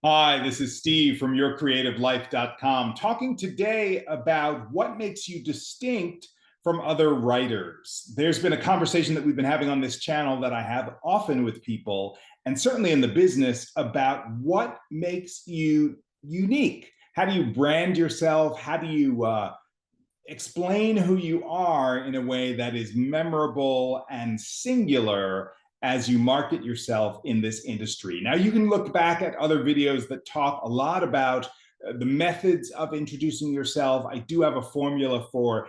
Hi, this is Steve from yourcreativelife.com talking today about what makes you distinct from other writers. There's been a conversation that we've been having on this channel that I have often with people, and certainly in the business, about what makes you unique. How do you brand yourself? How do you explain who you are in a way that is memorable and singular as you market yourself in this industry. Now, you can look back at other videos that talk a lot about the methods of introducing yourself. I do have a formula for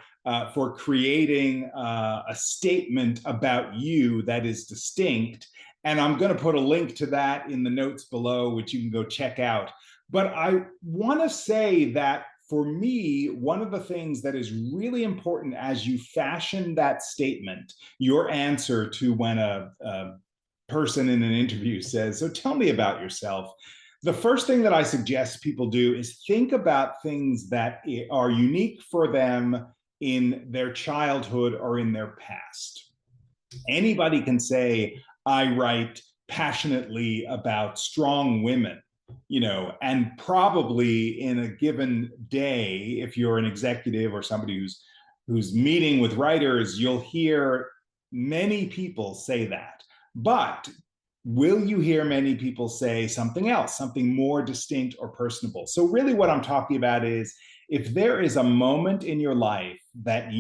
creating a statement about you that is distinct. And I'm going to put a link to that in the notes below, which you can go check out. But I want to say that for me, one of the things that is really important as you fashion that statement, your answer to when a person in an interview says, "So tell me about yourself," the first thing that I suggest people do is think about things that are unique for them in their childhood or in their past. Anybody can say, "I write passionately about strong women." And probably in a given day, if you're an executive or somebody who's meeting with writers, you'll hear many people say that. But will you hear many people say something else, something more distinct or personable? So really what I'm talking about is, if there is a moment in your life that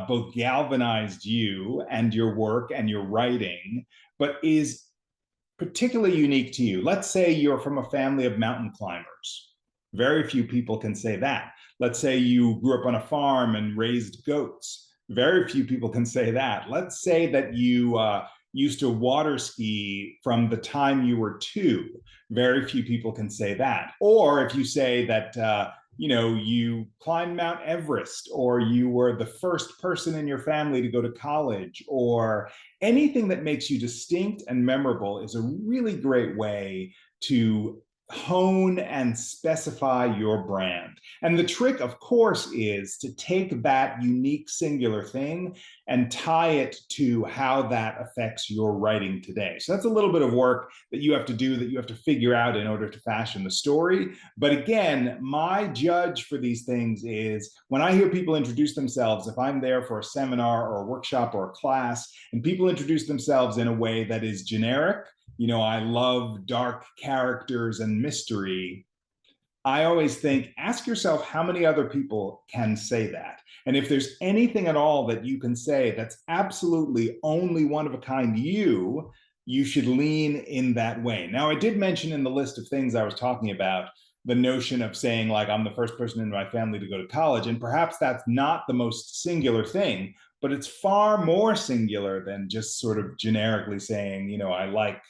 both galvanized you and your work and your writing, but is particularly unique to you. Let's say you're from a family of mountain climbers. Very few people can say that. Let's say you grew up on a farm and raised goats. Very few people can say that. Let's say that you used to water ski from the time you were 2. Very few people can say that. Or if you say that you climbed Mount Everest, or you were the first person in your family to go to college, or anything that makes you distinct and memorable, is a really great way to hone and specify your brand. And the trick, of course, is to take that unique singular thing and tie it to how that affects your writing today. So that's a little bit of work that you have to do, that you have to figure out in order to fashion the story. But again, my judge for these things is when I hear people introduce themselves, if I'm there for a seminar or a workshop or a class, and people introduce themselves in a way that is generic, I love dark characters and mystery, I always think, ask yourself how many other people can say that. And if there's anything at all that you can say that's absolutely only one of a kind you should lean in that way. Now, I did mention in the list of things I was talking about the notion of saying, like, I'm the first person in my family to go to college. And perhaps that's not the most singular thing, but it's far more singular than just sort of generically saying, I like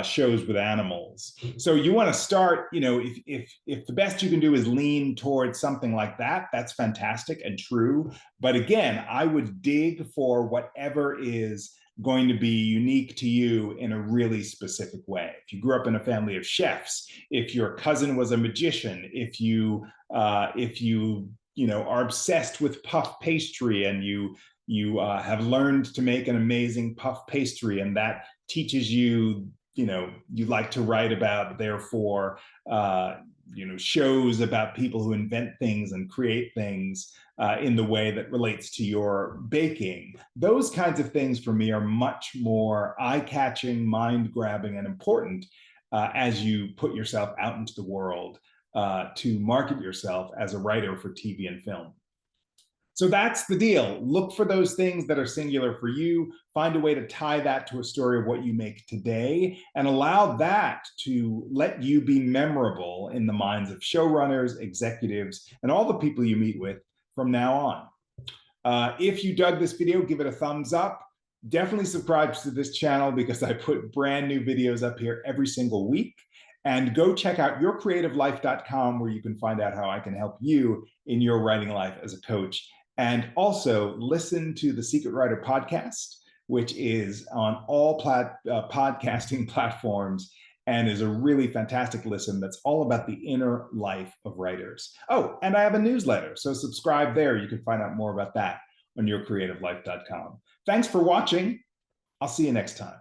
shows with animals. So you want to start, if the best you can do is lean towards something like that, that's fantastic and true. But again, I would dig for whatever is going to be unique to you in a really specific way. If you grew up in a family of chefs, if your cousin was a magician, if you are obsessed with puff pastry and you have learned to make an amazing puff pastry, and that teaches you you like to write about, therefore, shows about people who invent things and create things in the way that relates to your baking. Those kinds of things for me are much more eye-catching, mind-grabbing, and important as you put yourself out into the world to market yourself as a writer for TV and film. So that's the deal. Look for those things that are singular for you. Find a way to tie that to a story of what you make today, and allow that to let you be memorable in the minds of showrunners, executives, and all the people you meet with from now on. If you dug this video, give it a thumbs up. Definitely subscribe to this channel, because I put brand new videos up here every single week. And go check out yourcreativelife.com, where you can find out how I can help you in your writing life as a coach. And also listen to the Secret Writer podcast, which is on all podcasting platforms, and is a really fantastic listen that's all about the inner life of writers. Oh, and I have a newsletter, so subscribe there. You can find out more about that on yourcreativelife.com. Thanks for watching. I'll see you next time.